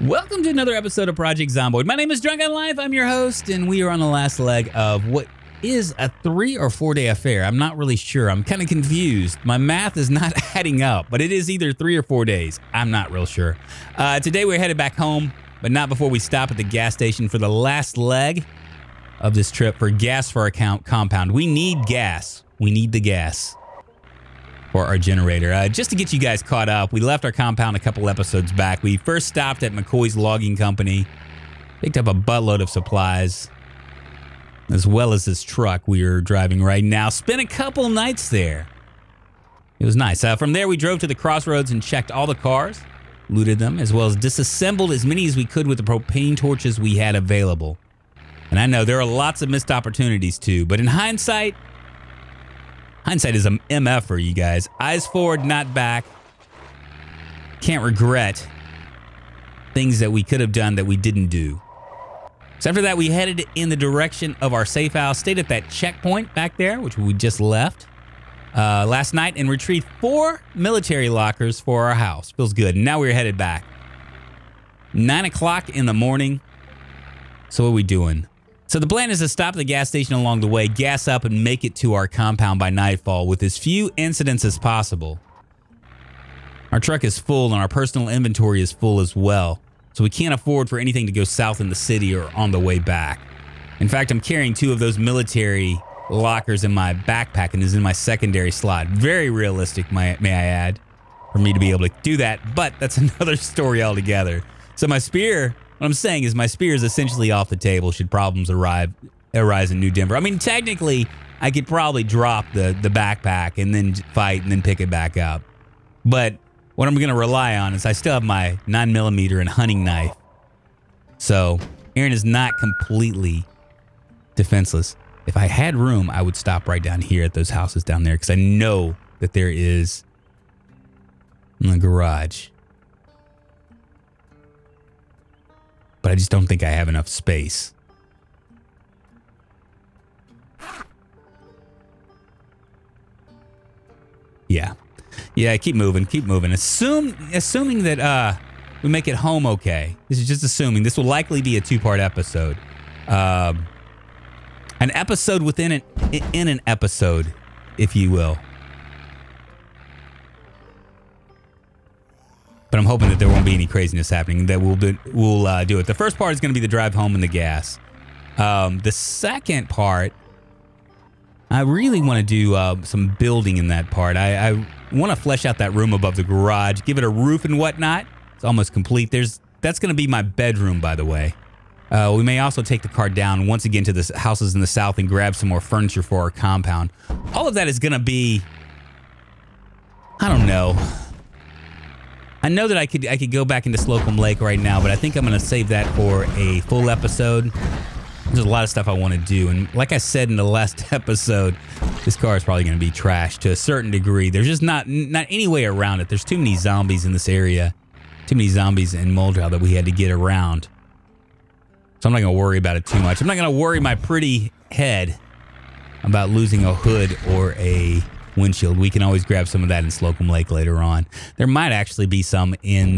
Welcome to another episode of Project Zomboid. My name is Drunkonlife. I'm your host, and we are on the last leg of what is a 3 or 4 day affair. I'm not really sure. I'm kind of confused. My math is not adding up, but it is either 3 or 4 days. I'm not real sure. Today we're headed back home, but not before we stop at the gas station for the last leg of this trip for gas for our compound. We need gas. We need the gas for our generator. Just to get you guys caught up, we left our compound a couple episodes back. We first stopped at McCoy's logging company, picked up a buttload of supplies, as well as this truck we are driving right now. Spent a couple nights there. It was nice. From there, we drove to the crossroads and checked all the cars, looted them, as well as disassembled as many as we could with the propane torches we had available. And I know there are lots of missed opportunities too, but in hindsight is an MF for you guys. Eyes forward, not back. Can't regret things that we could have done that we didn't do. So after that, we headed in the direction of our safe house, stayed at that checkpoint back there, which we just left last night, and retrieved 4 military lockers for our house. Feels good. And now we're headed back. 9 o'clock in the morning. So what are we doing? So the plan is to stop at the gas station along the way, gas up, and make it to our compound by nightfall with as few incidents as possible. Our truck is full and our personal inventory is full as well, so we can't afford for anything to go south in the city or on the way back. In fact, I'm carrying 2 of those military lockers in my backpack and is in my secondary slot. Very realistic, may I add, for me to be able to do that, but that's another story altogether. So my spear... What I'm saying is my spear is essentially off the table should problems arise in New Denver. I mean, technically, I could probably drop the backpack and then fight and then pick it back up. But what I'm going to rely on is I still have my 9mm and hunting knife. So Aaron is not completely defenseless. If I had room, I would stop right down here at those houses down there because I know that there is in the garage. But I just don't think I have enough space. Yeah, keep moving. Assuming that we make it home okay. This is just assuming. This will likely be a 2-part episode. An episode within an episode, if you will. But I'm hoping that there won't be any craziness happening, that we'll do it. The first part is going to be the drive home and the gas. The second part, I really want to do some building in that part. I want to flesh out that room above the garage, give it a roof and whatnot. It's almost complete. That's going to be my bedroom, by the way. We may also take the car down once again to the houses in the south and grab some more furniture for our compound. All of that is going to be, I don't know. I know that I could go back into Slocum Lake right now, but I think I'm going to save that for a full episode. There's a lot of stuff I want to do, and like I said in the last episode, this car is probably going to be trashed to a certain degree. There's just not any way around it. There's too many zombies in this area, too many zombies in Muldrow that we had to get around. So I'm not going to worry about it too much. I'm not going to worry my pretty head about losing a hood or a windshield. We can always grab some of that in Slocum Lake later on. There might actually be some in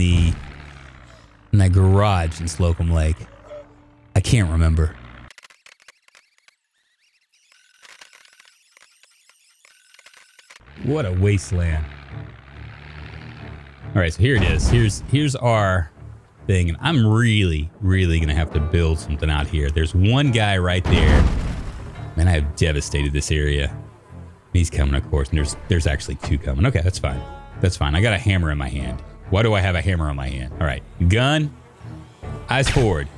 that garage in Slocum Lake. I can't remember. What a wasteland. All right, so here it is. Here's our thing, and I'm really going to have to build something out here. There's one guy right there. Man, I have devastated this area. He's coming, of course, and there's actually 2 coming. Okay, that's fine. That's fine. I got a hammer in my hand. Why do I have a hammer in my hand? All right, gun, eyes forward.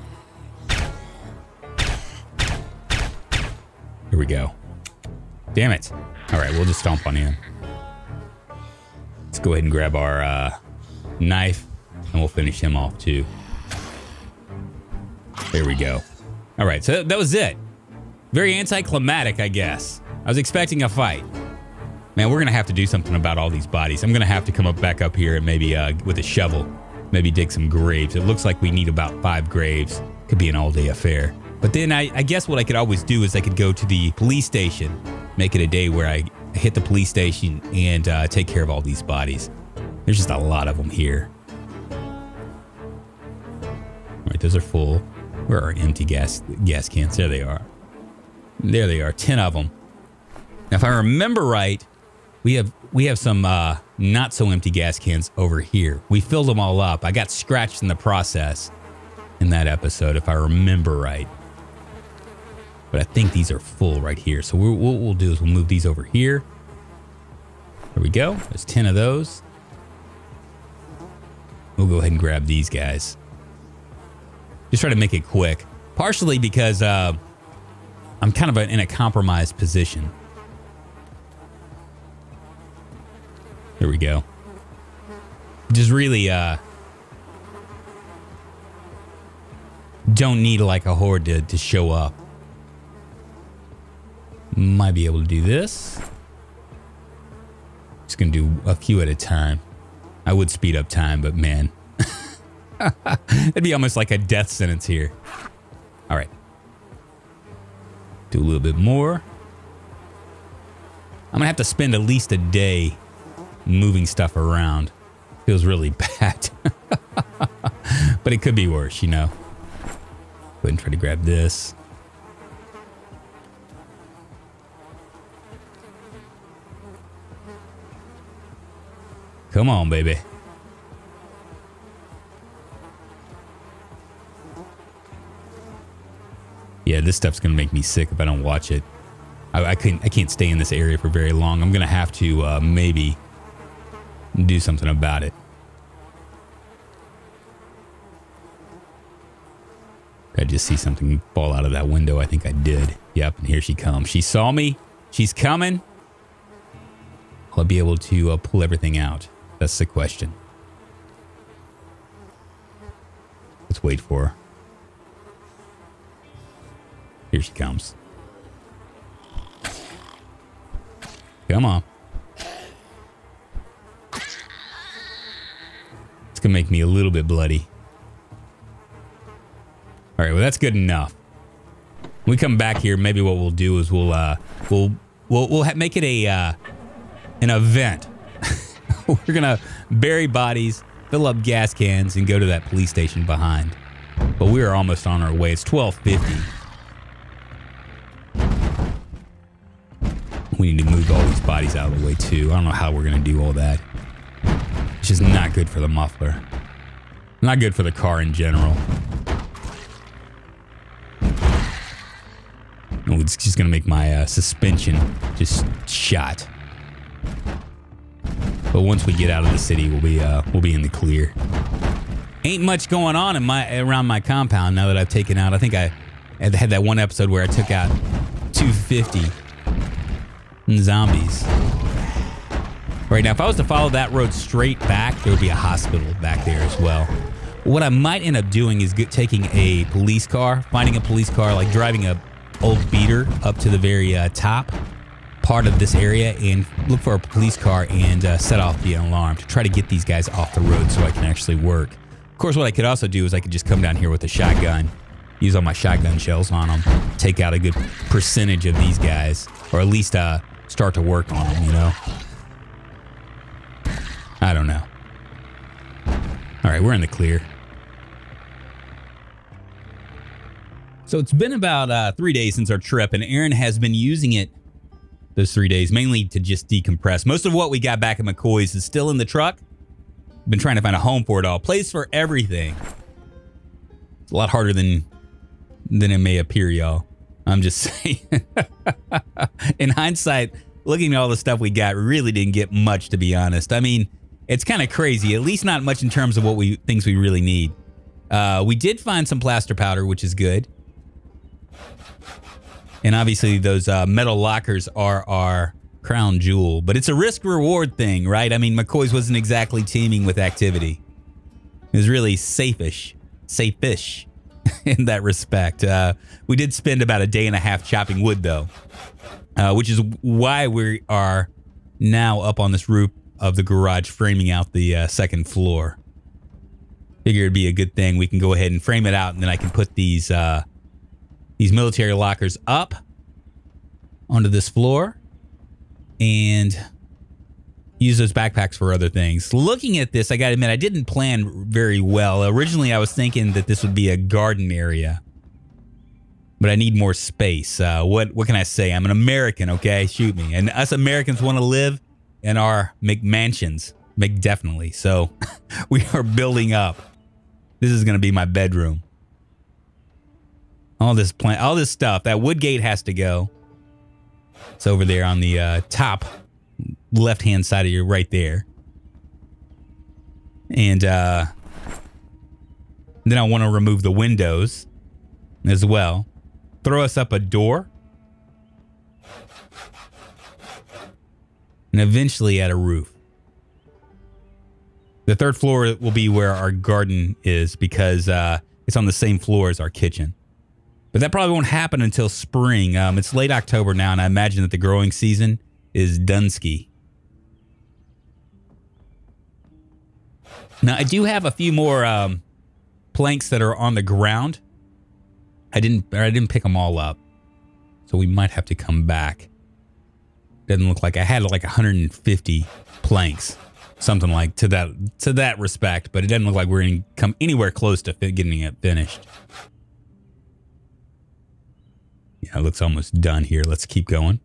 Here we go. Damn it. All right, we'll just stomp on in. Let's go ahead and grab our knife, and we'll finish him off too. There we go. All right, so that was it. Very anticlimactic, I guess. I was expecting a fight. Man, we're going to have to do something about all these bodies. I'm going to have to come back up here and maybe with a shovel, maybe dig some graves. It looks like we need about 5 graves. Could be an all-day affair. But then I guess what I could always do is I could go to the police station, make it a day where I hit the police station and take care of all these bodies. There's just a lot of them here. Right, those are full. Where are empty gas cans? There they are. There they are, 10 of them. Now, if I remember right, we have some not so empty gas cans over here. We filled them all up. I got scratched in the process in that episode, if I remember right. But I think these are full right here. So what we'll do is we'll move these over here. There we go. There's 10 of those. We'll go ahead and grab these guys. Just try to make it quick. Partially because I'm kind of in a compromised position. There we go. Just really don't need like a horde to show up. Might be able to do this. Just gonna do a few at a time. I would speed up time, but man. It'd be almost like a death sentence here. All right. Do a little bit more. I'm gonna have to spend at least a day moving stuff around. Feels really bad. But it could be worse, you know. Go ahead and try to grab this. Come on, baby. Yeah, this stuff's gonna make me sick if I don't watch it. I can't stay in this area for very long. I'm gonna have to maybe do something about it. I just see something fall out of that window. I think I did. Yep, and here she comes. She saw me. She's coming. Will I be able to pull everything out? That's the question. Let's wait for her. Here she comes. Come on. It's gonna make me a little bit bloody. All right, well that's good enough. When we come back here, maybe what we'll do is we'll make it an event. We're gonna bury bodies, fill up gas cans, and go to that police station behind. But we are almost on our way. It's 12:50. We need to move all these bodies out of the way too. I don't know how we're gonna do all that. It's just not good for the muffler. Not good for the car in general. Oh, it's just gonna make my suspension just shot. But once we get out of the city, we'll be in the clear. Ain't much going on around my compound now that I've taken out. I think I had that one episode where I took out 250 zombies. Right now, if I was to follow that road straight back, there would be a hospital back there as well. What I might end up doing is taking a police car, finding a police car, like driving a old beater up to the very top part of this area and look for a police car and set off the alarm to try to get these guys off the road so I can actually work. Of course, what I could also do is I could just come down here with a shotgun, use all my shotgun shells on them, take out a good percentage of these guys, or at least start to work on them, you know? I don't know. All right, we're in the clear. So it's been about 3 days since our trip, and Aaron has been using it those 3 days, mainly to just decompress. Most of what we got back at McCoy's is still in the truck. Been trying to find a home for it all. Place for everything. It's a lot harder than it may appear, y'all. I'm just saying. In hindsight, looking at all the stuff we got, really didn't get much, to be honest. I mean, it's kind of crazy. At least not much in terms of things we really need. We did find some plaster powder, which is good. And obviously those metal lockers are our crown jewel. But it's a risk-reward thing, right? I mean, McCoy's wasn't exactly teeming with activity. It was really safe-ish in that respect. We did spend about a day and a half chopping wood, though. Which is why we are now up on this roof of the garage framing out the second floor. Figure it'd be a good thing. We can go ahead and frame it out, and then I can put these military lockers up onto this floor, and use those backpacks for other things. Looking at this, I gotta admit, I didn't plan very well. Originally, I was thinking that this would be a garden area, but I need more space. What can I say? I'm an American, okay? Shoot me. And us Americans want to live in our McMansions, McDefinitely. So we are building up. This is gonna be my bedroom. All this stuff. That wood gate has to go. It's over there on the top left-hand side of you, right there. And then I want to remove the windows as well. Throw us up a door. And eventually add a roof. The third floor will be where our garden is because it's on the same floor as our kitchen. But that probably won't happen until spring. It's late October now, and I imagine that the growing season is Dunsky. Now, I do have a few more planks that are on the ground. I didn't pick them all up, so we might have to come back. Doesn't look like I had like 150 planks, something like to that respect. But it doesn't look like we're going to come anywhere close to getting it finished. Yeah, it looks almost done here. Let's keep going.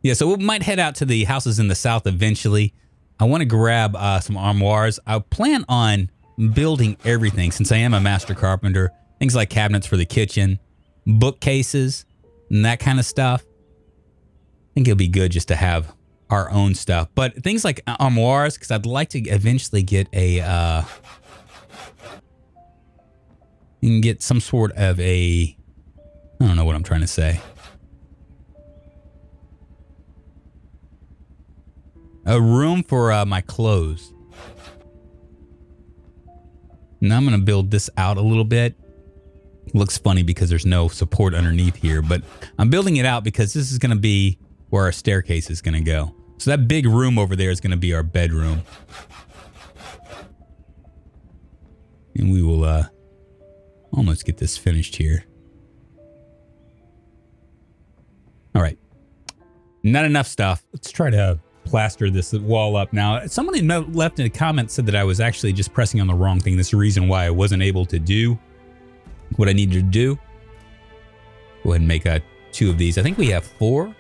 Yeah, so we might head out to the houses in the south eventually. I want to grab some armoires. I plan on building everything since I am a master carpenter. Things like cabinets for the kitchen, bookcases, and that kind of stuff. I think it'll be good just to have our own stuff. But things like armoires, because I'd like to eventually get a... you can get some sort of a... I don't know what I'm trying to say. A room for my clothes. Now I'm going to build this out a little bit. Looks funny because there's no support underneath here, but I'm building it out because this is going to be where our staircase is going to go. So that big room over there is going to be our bedroom. And we will almost get this finished here. All right. Not enough stuff. Let's try to plaster this wall up now. Somebody left in a comment said that I was actually just pressing on the wrong thing. That's the reason why I wasn't able to do what I needed to do. Go ahead and make 2 of these. I think we have 4.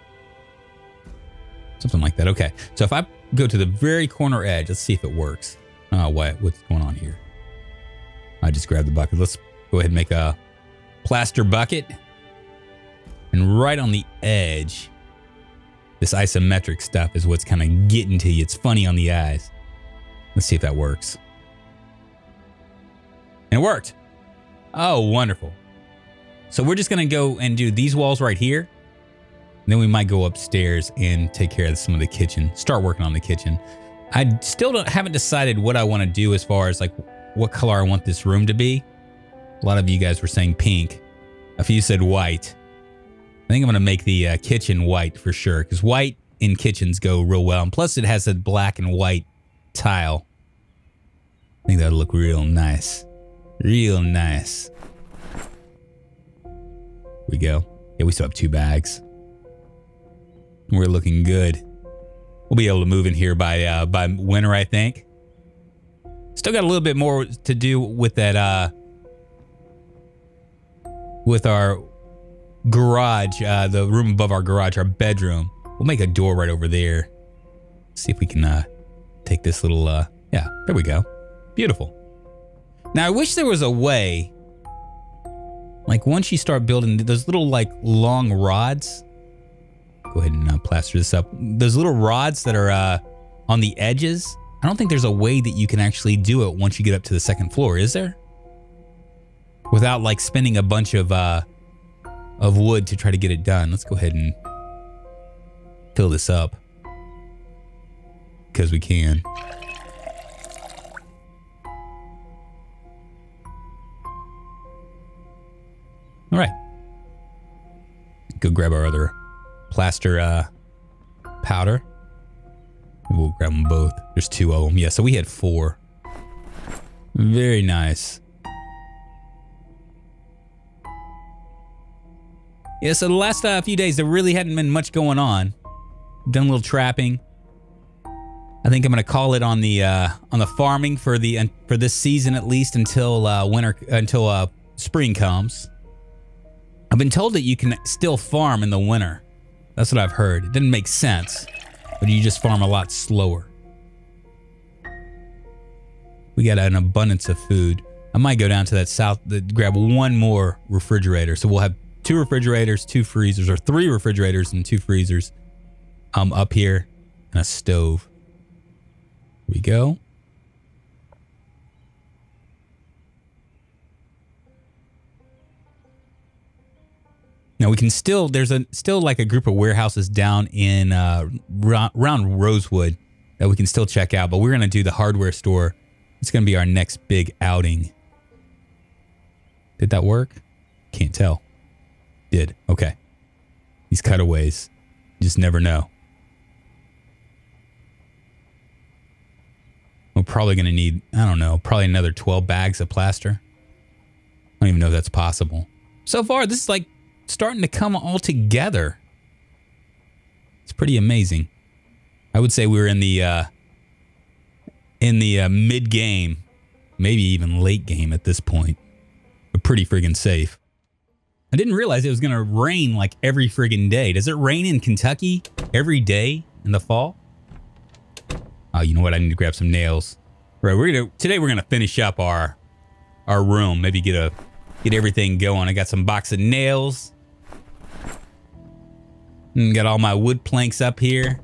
Something like that. Okay. So if I go to the very corner edge, let's see if it works. What's going on here? I just grabbed the bucket. Let's go ahead and make a plaster bucket. And right on the edge, this isometric stuff is what's kind of getting to you. It's funny on the eyes. Let's see if that works. And it worked. Oh, wonderful. So we're just going to go and do these walls right here. And then we might go upstairs and take care of some of the kitchen. Start working on the kitchen. I still haven't decided what I want to do as far as like what color I want this room to be. A lot of you guys were saying pink. A few said white. I think I'm going to make the kitchen white for sure, because white in kitchens go real well. And plus it has a black and white tile. I think that'll look real nice. Real nice. Here we go. Yeah, we still have 2 bags. We're looking good. We'll be able to move in here by winter, I think. Still got a little bit more to do with that, with our garage, the room above our garage, our bedroom. We'll make a door right over there. See if we can take this little, yeah, there we go. Beautiful. Now, I wish there was a way, like once you start building those little like long rods, go ahead and plaster this up. Those little rods that are on the edges, I don't think there's a way that you can actually do it once you get up to the 2nd floor, is there? Without like spending a bunch of wood to try to get it done. Let's go ahead and fill this up because we can. All right. Go grab our other plaster powder. We'll grab them both. There's 2 of them. Yeah, so we had 4. Very nice. Yeah, so the last few days, there really hadn't been much going on. Done a little trapping. I think I'm going to call it on the farming for this season, at least until spring comes. I've been told that you can still farm in the winter. That's what I've heard. It didn't make sense, but you just farm a lot slower. We got an abundance of food. I might go down to that south, grab one more refrigerator. So we'll have 2 refrigerators, 2 freezers, or 3 refrigerators and 2 freezers up here, and a stove. Here we go. Now we can still, there's still like a group of warehouses down in around Rosewood that we can still check out, but we're going to do the hardware store. It's going to be our next big outing. Did that work? Can't tell. Did. Okay. These cutaways. You just never know. We're probably going to need, I don't know, probably another 12 bags of plaster. I don't even know if that's possible. So far, this is like starting to come all together. It's pretty amazing. I would say we were in the mid-game, maybe even late game at this point. But pretty friggin' safe. I didn't realize it was going to rain like every friggin' day. Does it rain in Kentucky every day in the fall? Oh, you know what? I need to grab some nails. Right, today we're gonna finish up our room. Maybe get everything going. I got some box of nails. And got all my wood planks up here.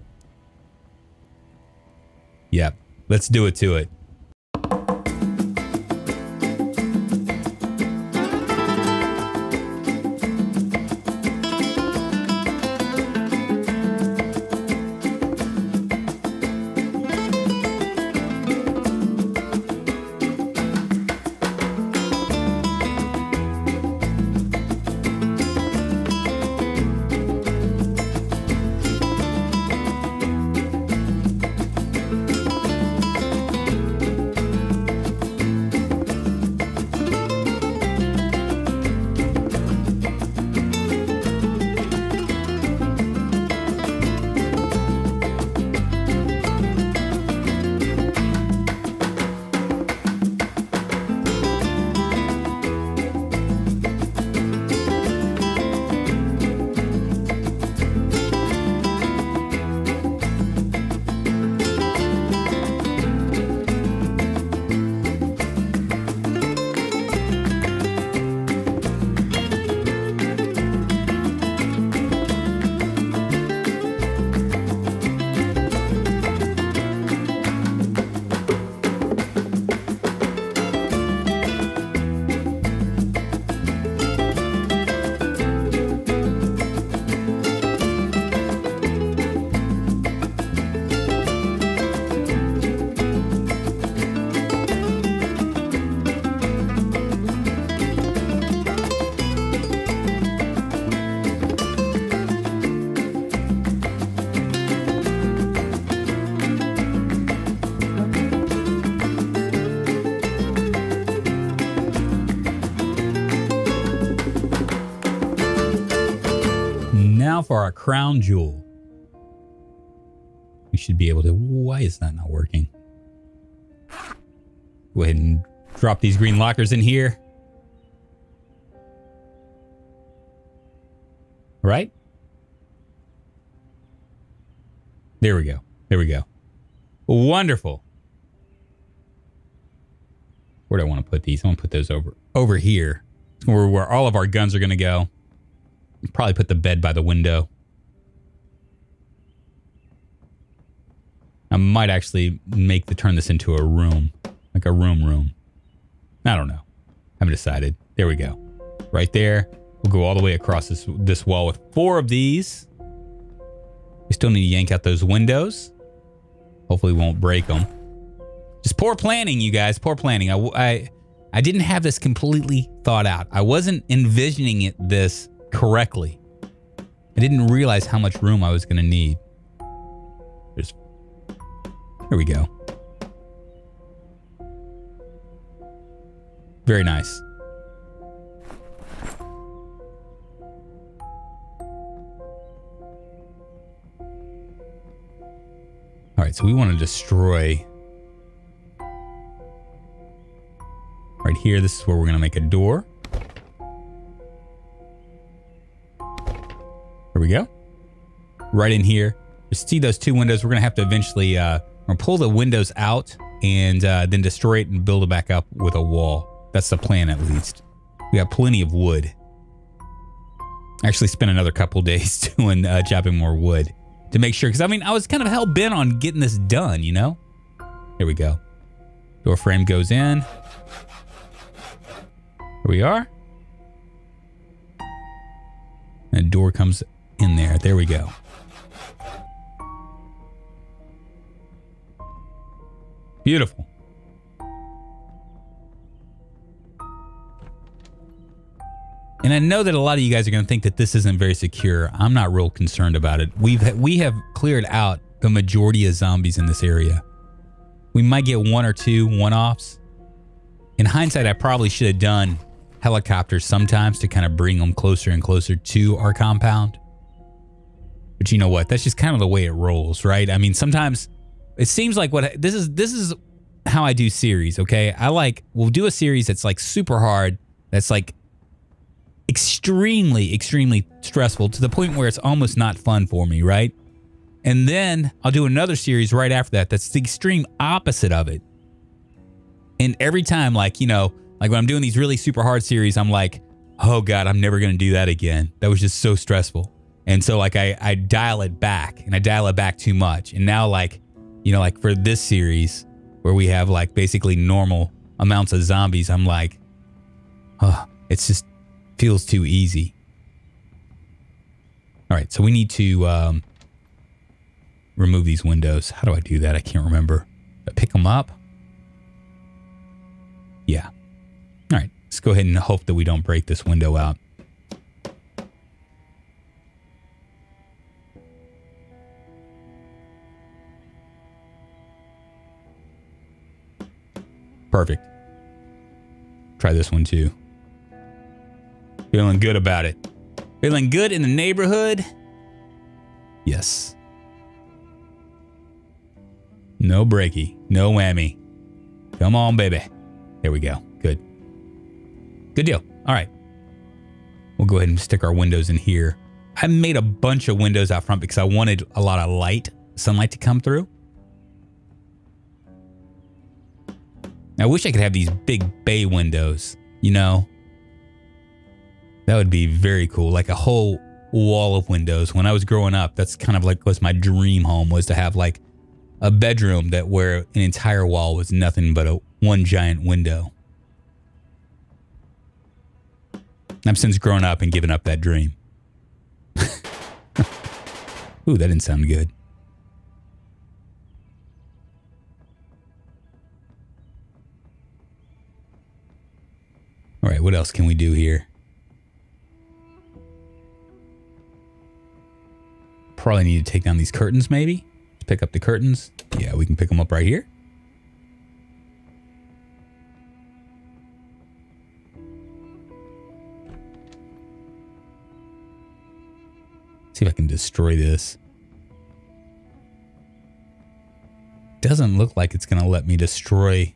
Yep, let's do it to it. Now for our crown jewel. We should be able to... Why is that not working? Go ahead and drop these green lockers in here. Right? There we go. There we go. Wonderful. Where do I want to put these? I want to put those over here. It's where all of our guns are going to go. Probably put the bed by the window. I might actually turn this into a room. Like a room. I don't know. Haven't decided. There we go. Right there. We'll go all the way across this wall with 4 of these. We still need to yank out those windows. Hopefully we won't break them. Just poor planning, you guys. Poor planning. I didn't have this completely thought out. I wasn't envisioning this correctly. I didn't realize how much room I was going to need. There we go. Very nice. right, so we want to destroy right here. This is where we're going to make a door. Here we go. Right in here. Just see those two windows. We're going to have to eventually pull the windows out and then destroy it and build it back up with a wall. That's the plan, at least. We got plenty of wood. I actually spent another couple days doing chopping more wood to make sure, because I mean, I was kind of hell bent on getting this done, you know? Here we go. Door frame goes in. Here we are. And a door comes in there. There we go. Beautiful. And I know that a lot of you guys are going to think that this isn't very secure. I'm not real concerned about it. We have cleared out the majority of zombies in this area. We might get one or two one-offs. In hindsight, I probably should have done helicopters sometimes to kind of bring them closer and closer to our compound. But you know what? That's just kind of the way it rolls, right? I mean, sometimes it seems like this is how I do series, okay? We'll do a series that's like super hard, that's like extremely, extremely stressful to the point where it's almost not fun for me, right? And then I'll do another series right after that that's the extreme opposite of it. And every time, like, you know, like when I'm doing these really super hard series, I'm like, oh God, I'm never going to do that again. That was just so stressful. And so like I dial it back, and I dial it back too much. And now, like, you know, like for this series where we have like basically normal amounts of zombies, I'm like, oh, it's just feels too easy. All right, so we need to remove these windows. How do I do that? I can't remember. I pick them up? Yeah. All right, let's go ahead and hope that we don't break this window out. Perfect. Try this one too. Feeling good about it. Feeling good in the neighborhood? Yes. No breaky. No whammy. Come on, baby. There we go. Good. Good deal. All right. We'll go ahead and stick our windows in here. I made a bunch of windows out front because I wanted a lot of light, sunlight to come through. I wish I could have these big bay windows, you know? That would be very cool, like a whole wall of windows. When I was growing up, that's kind of like was my dream home, was to have like a bedroom that where an entire wall was nothing but one giant window. I've since grown up and given up that dream. Ooh, that didn't sound good. All right, what else can we do here? Probably need to take down these curtains, maybe. Let's pick up the curtains. Yeah, we can pick them up right here. See if I can destroy this. Doesn't look like it's gonna let me destroy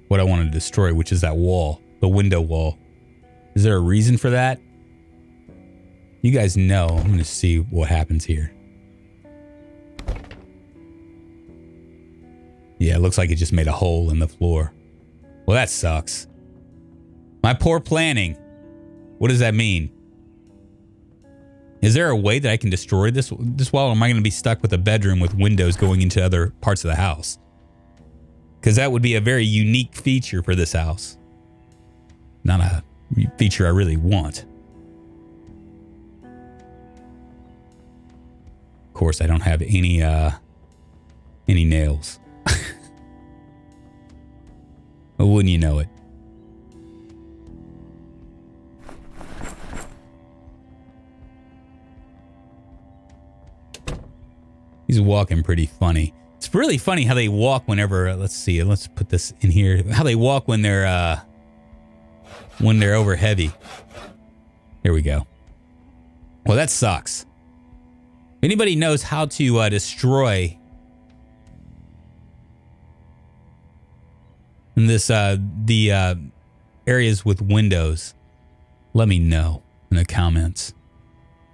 what I want to destroy, which is that wall, the window wall. Is there a reason for that? You guys know. I'm gonna see what happens here. Yeah, it looks like it just made a hole in the floor. Well, that sucks. My poor planning. What does that mean? Is there a way that I can destroy this wall, or am I going to be stuck with a bedroom with windows going into other parts of the house? Because that would be a very unique feature for this house. Not a feature I really want. Of course, I don't have any nails. Well, wouldn't you know it? He's walking pretty funny. It's really funny how they walk whenever, let's see, let's put this in here. How they walk when they're over heavy. Here we go. Well, that sucks. If anybody knows how to destroy And the areas with windows, let me know in the comments,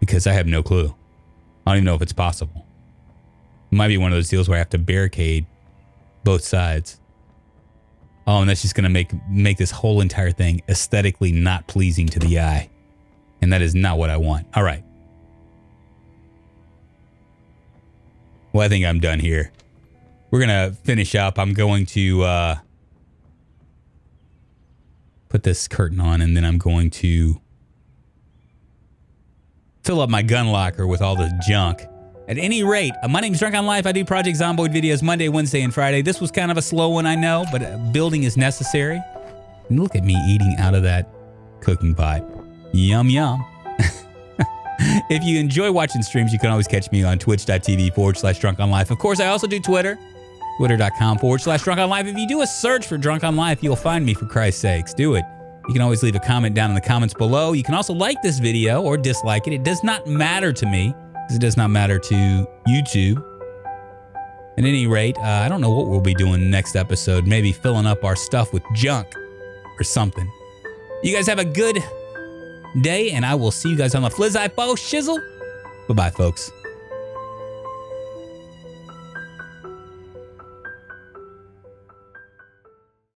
because I have no clue. I don't even know if it's possible. It might be one of those deals where I have to barricade both sides. Oh, and that's just going to make this whole entire thing aesthetically not pleasing to the eye. And that is not what I want. All right. Well, I think I'm done here. We're going to finish up. I'm going to put this curtain on, and then I'm going to fill up my gun locker with all the junk. At any rate, my name is Drunkonlife. I do Project Zomboid videos Monday, Wednesday, and Friday. This was kind of a slow one, I know, but building is necessary. And look at me eating out of that cooking pot. Yum, yum. If you enjoy watching streams, you can always catch me on twitch.tv/drunkonlife. Of course, I also do Twitter, twitter.com/drunkonlife. If you do a search for Drunkonlife, you'll find me, for Christ's sakes. Do it. You can always leave a comment down in the comments below. You can also like this video or dislike it. It does not matter to me, because it does not matter to YouTube. At any rate, I don't know what we'll be doing next episode. Maybe filling up our stuff with junk or something. You guys have a good day, and I will see you guys on the Flizz-I-Fo shizzle. Bye-bye, folks.